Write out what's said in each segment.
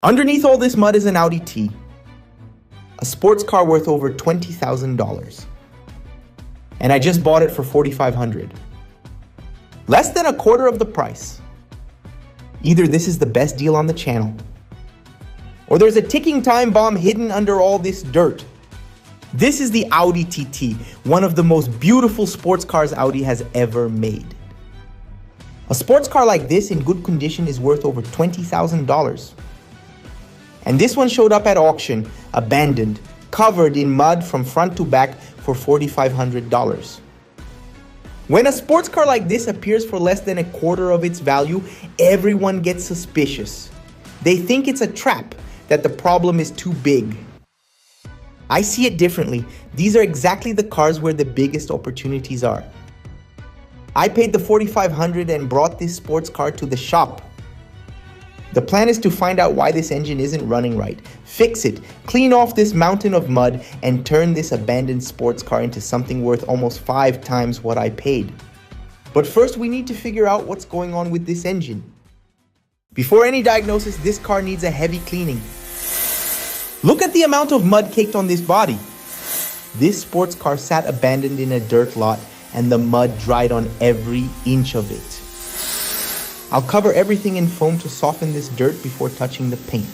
Underneath all this mud is an Audi T, a sports car worth over $20,000. And I just bought it for $4,500. Less than a quarter of the price. Either this is the best deal on the channel, or there's a ticking time bomb hidden under all this dirt. This is the Audi TT, one of the most beautiful sports cars Audi has ever made. A sports car like this in good condition is worth over $20,000. And this one showed up at auction, abandoned, covered in mud from front to back for $4,500. When a sports car like this appears for less than a quarter of its value, everyone gets suspicious. They think it's a trap, that the problem is too big. I see it differently. These are exactly the cars where the biggest opportunities are. I paid the $4,500 and brought this sports car to the shop. The plan is to find out why this engine isn't running right, fix it, clean off this mountain of mud, and turn this abandoned sports car into something worth almost 5 times what I paid. But first we need to figure out what's going on with this engine. Before any diagnosis, this car needs a heavy cleaning. Look at the amount of mud caked on this body. This sports car sat abandoned in a dirt lot and the mud dried on every inch of it. I'll cover everything in foam to soften this dirt before touching the paint.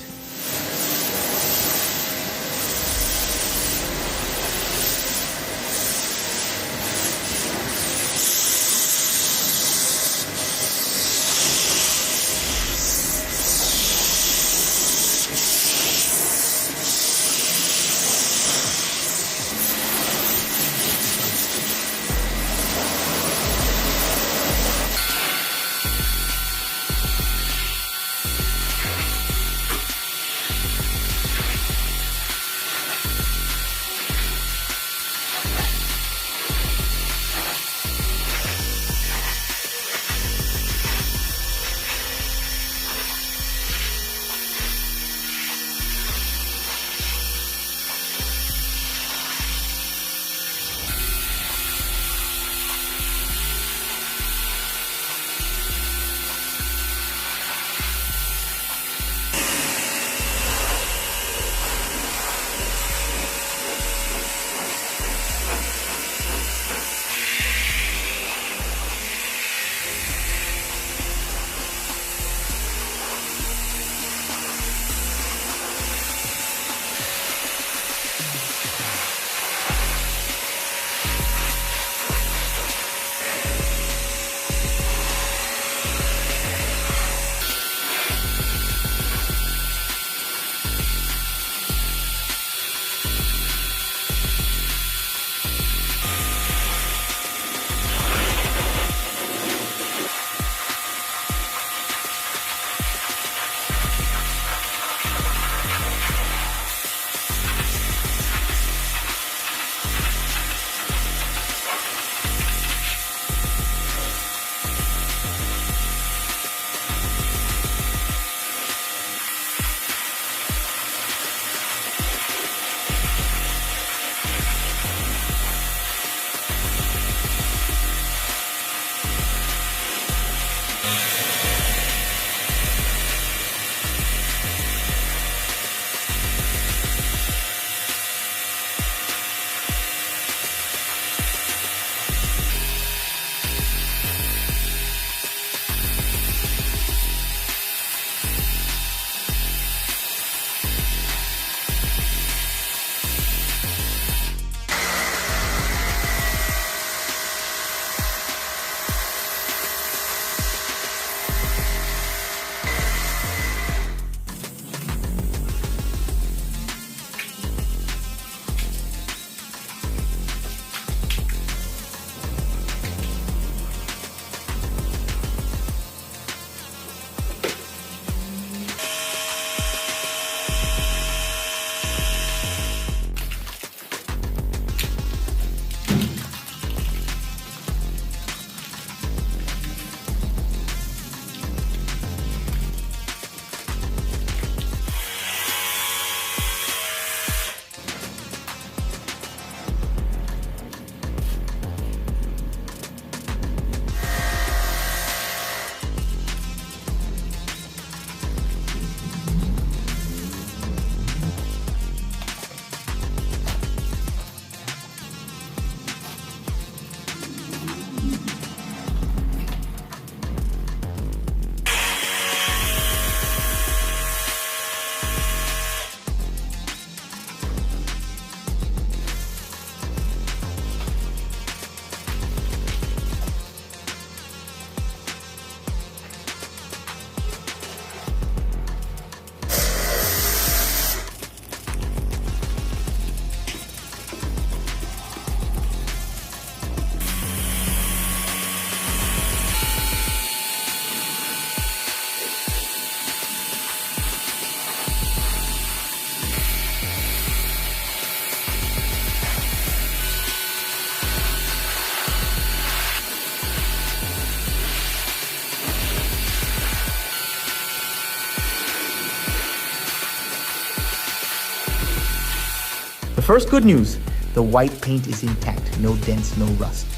The first good news, the white paint is intact, no dents, no rust.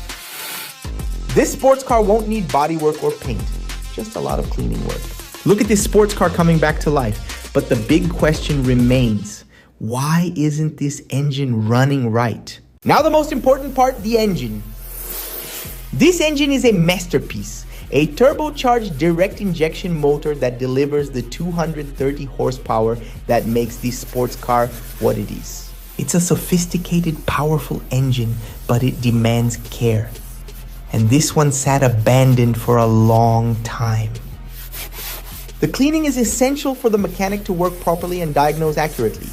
This sports car won't need bodywork or paint, just a lot of cleaning work. Look at this sports car coming back to life, but the big question remains, why isn't this engine running right? Now the most important part, the engine. This engine is a masterpiece, a turbocharged direct injection motor that delivers the 230 horsepower that makes this sports car what it is. It's a sophisticated, powerful engine, but it demands care. And this one sat abandoned for a long time. The cleaning is essential for the mechanic to work properly and diagnose accurately.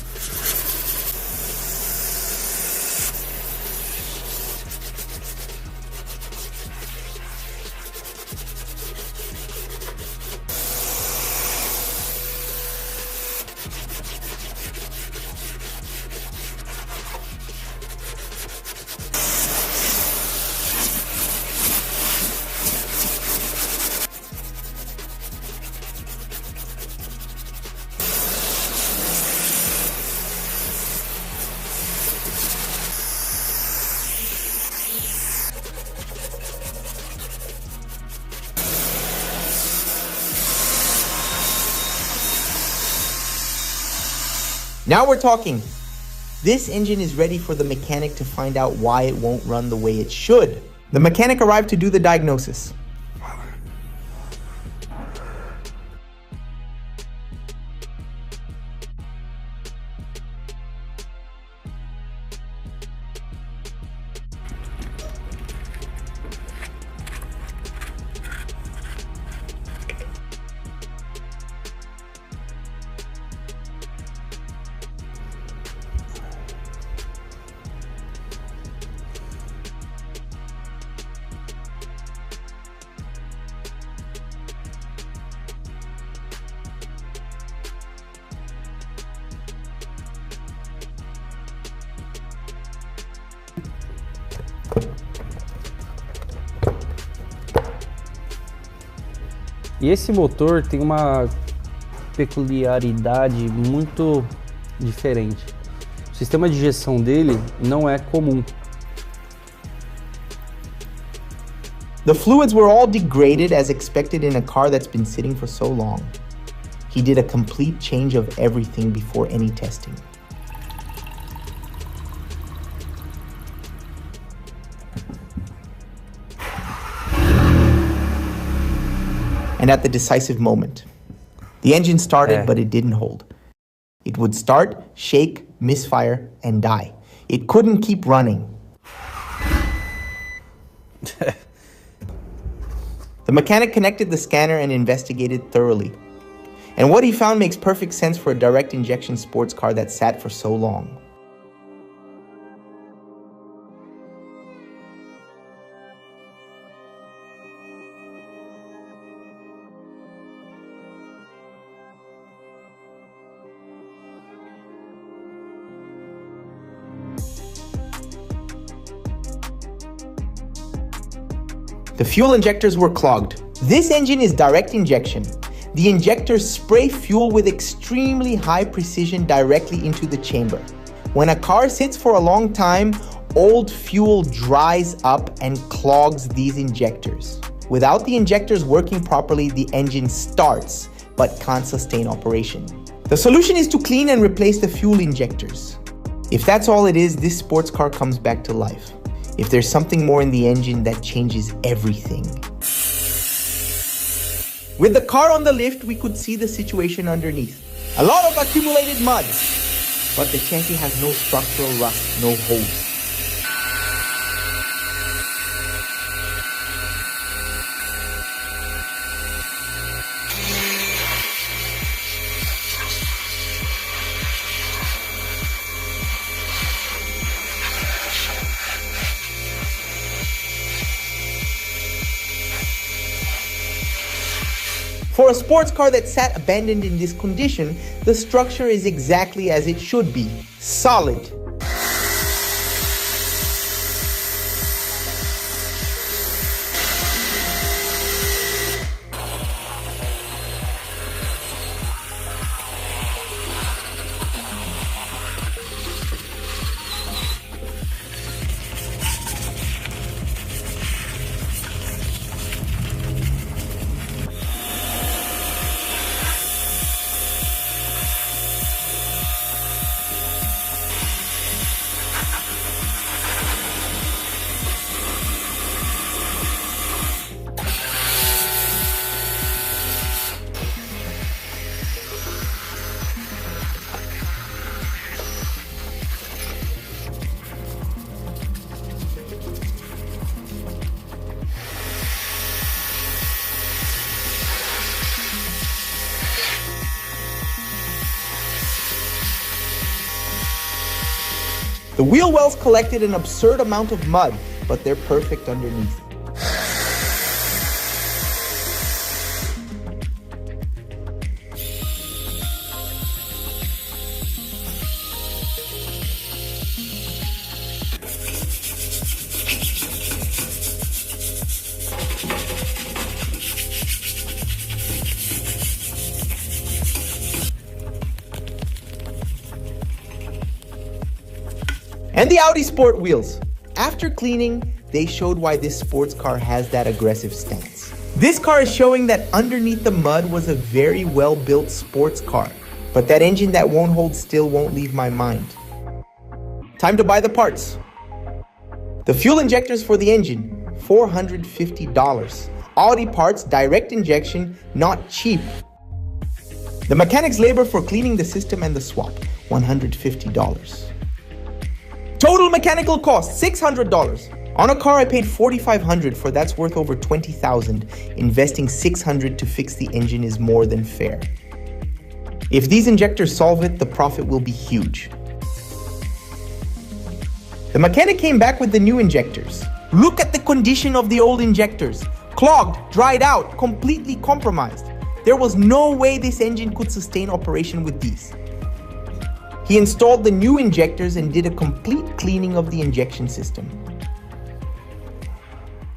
Now we're talking. This engine is ready for the mechanic to find out why it won't run the way it should. The mechanic arrived to do the diagnosis. E esse motor tem uma peculiaridade muito diferente. O sistema de injeção dele não é comum. The fluids were all degraded as expected in a car that's been sitting for so long. He did a complete change of everything before any testing. And at the decisive moment, the engine started, but it didn't hold. It would start, shake, misfire, and die. It couldn't keep running. The mechanic connected the scanner and investigated thoroughly. And what he found makes perfect sense for a direct injection sports car that sat for so long. The fuel injectors were clogged. This engine is direct injection. The injectors spray fuel with extremely high precision directly into the chamber. When a car sits for a long time, old fuel dries up and clogs these injectors. Without the injectors working properly, the engine starts but can't sustain operation. The solution is to clean and replace the fuel injectors. If that's all it is, this sports car comes back to life. If there's something more in the engine, that changes everything. With the car on the lift, we could see the situation underneath. A lot of accumulated mud, but the chassis has no structural rust, no holes. For a sports car that sat abandoned in this condition, the structure is exactly as it should be, solid. The wheel wells collected an absurd amount of mud, but they're perfect underneath. And the Audi Sport wheels. After cleaning, they showed why this sports car has that aggressive stance. This car is showing that underneath the mud was a very well-built sports car, but that engine that won't hold still won't leave my mind. Time to buy the parts. The fuel injectors for the engine, $450. Audi parts, direct injection, not cheap. The mechanic's labor for cleaning the system and the swap, $150. Total mechanical cost, $600. On a car I paid $4,500 for, that's worth over $20,000. Investing $600 to fix the engine is more than fair. If these injectors solve it, the profit will be huge. The mechanic came back with the new injectors. Look at the condition of the old injectors. Clogged, dried out, completely compromised. There was no way this engine could sustain operation with these. He installed the new injectors and did a complete cleaning of the injection system.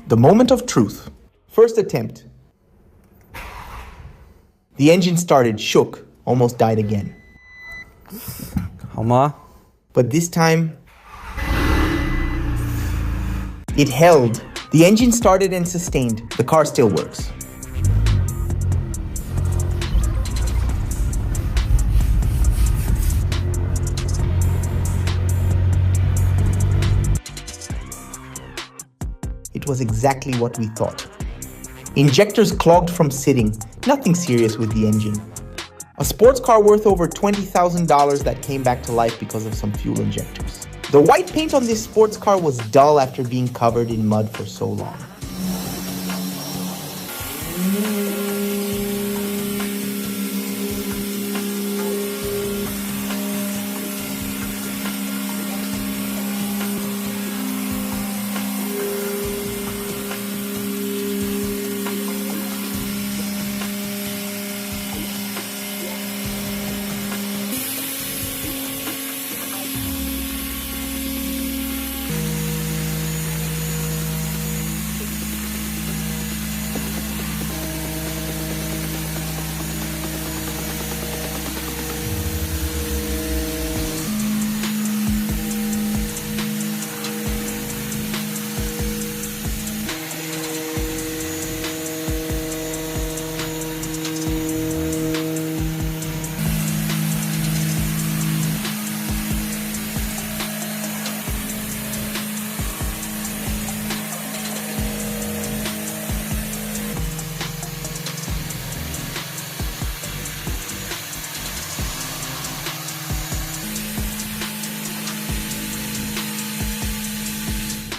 The moment of truth. First attempt. The engine started, shook, almost died again. Calma. But this time, it held. The engine started and sustained. The car still works. It was exactly what we thought. Injectors clogged from sitting, nothing serious with the engine. A sports car worth over $20,000 that came back to life because of some fuel injectors. The white paint on this sports car was dull after being covered in mud for so long.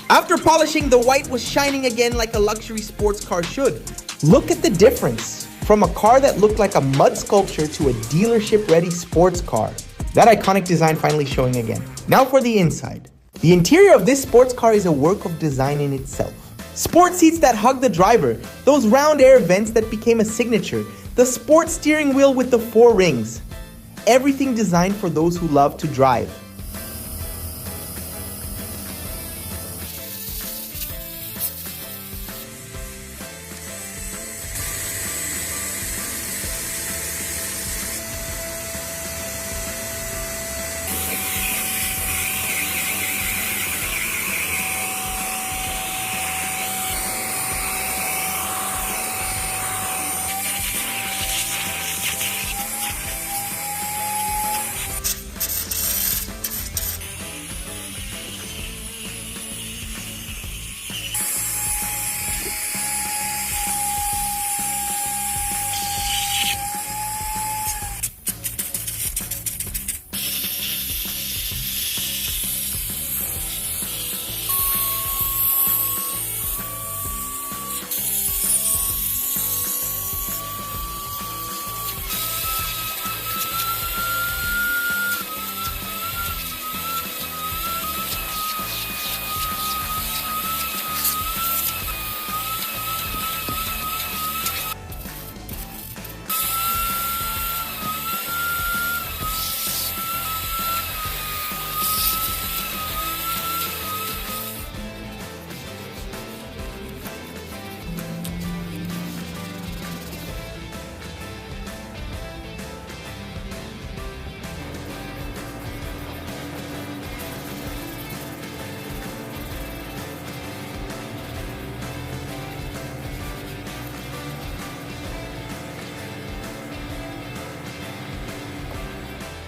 After polishing, the white was shining again like a luxury sports car should. Look at the difference from a car that looked like a mud sculpture to a dealership-ready sports car. That iconic design finally showing again. Now for the inside. The interior of this sports car is a work of design in itself. Sport seats that hug the driver, those round air vents that became a signature, the sport steering wheel with the 4 rings. Everything designed for those who love to drive.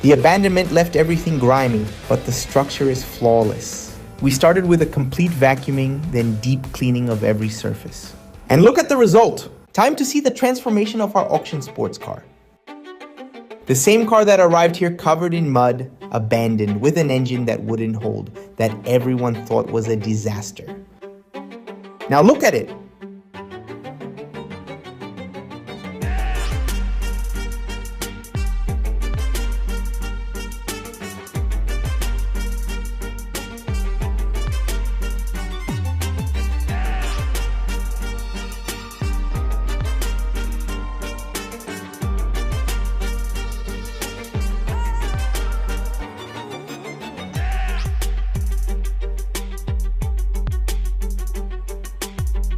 The abandonment left everything grimy, but the structure is flawless. We started with a complete vacuuming, then deep cleaning of every surface. And look at the result! Time to see the transformation of our auction sports car. The same car that arrived here covered in mud, abandoned, with an engine that wouldn't hold, that everyone thought was a disaster. Now look at it!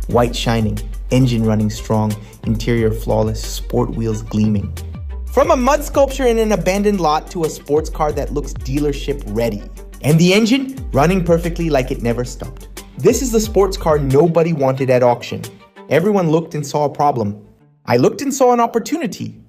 White shining, engine running strong, interior flawless, sport wheels gleaming. From a mud sculpture in an abandoned lot to a sports car that looks dealership ready. And the engine running perfectly like it never stopped. This is the sports car nobody wanted at auction. Everyone looked and saw a problem. I looked and saw an opportunity.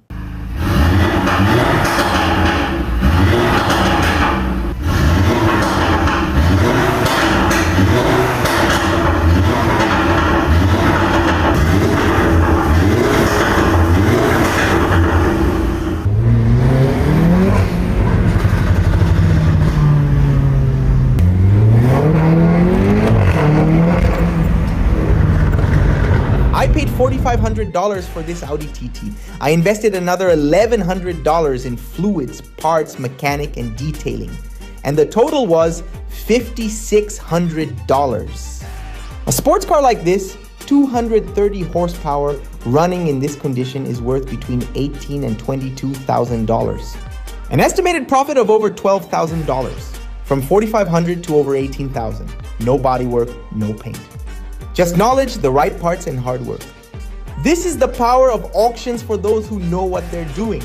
I paid $4,500 for this Audi TT. I invested another $1,100 in fluids, parts, mechanic, and detailing. And the total was $5,600. A sports car like this, 230 horsepower, running in this condition is worth between $18,000 and $22,000. An estimated profit of over $12,000. From $4,500 to over $18,000. No bodywork, no paint. Just knowledge, the right parts, and hard work. This is the power of auctions for those who know what they're doing.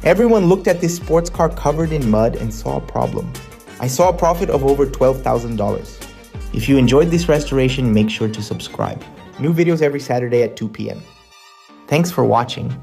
Everyone looked at this sports car covered in mud and saw a problem. I saw a profit of over $12,000. If you enjoyed this restoration, make sure to subscribe. New videos every Saturday at 2 p.m. Thanks for watching.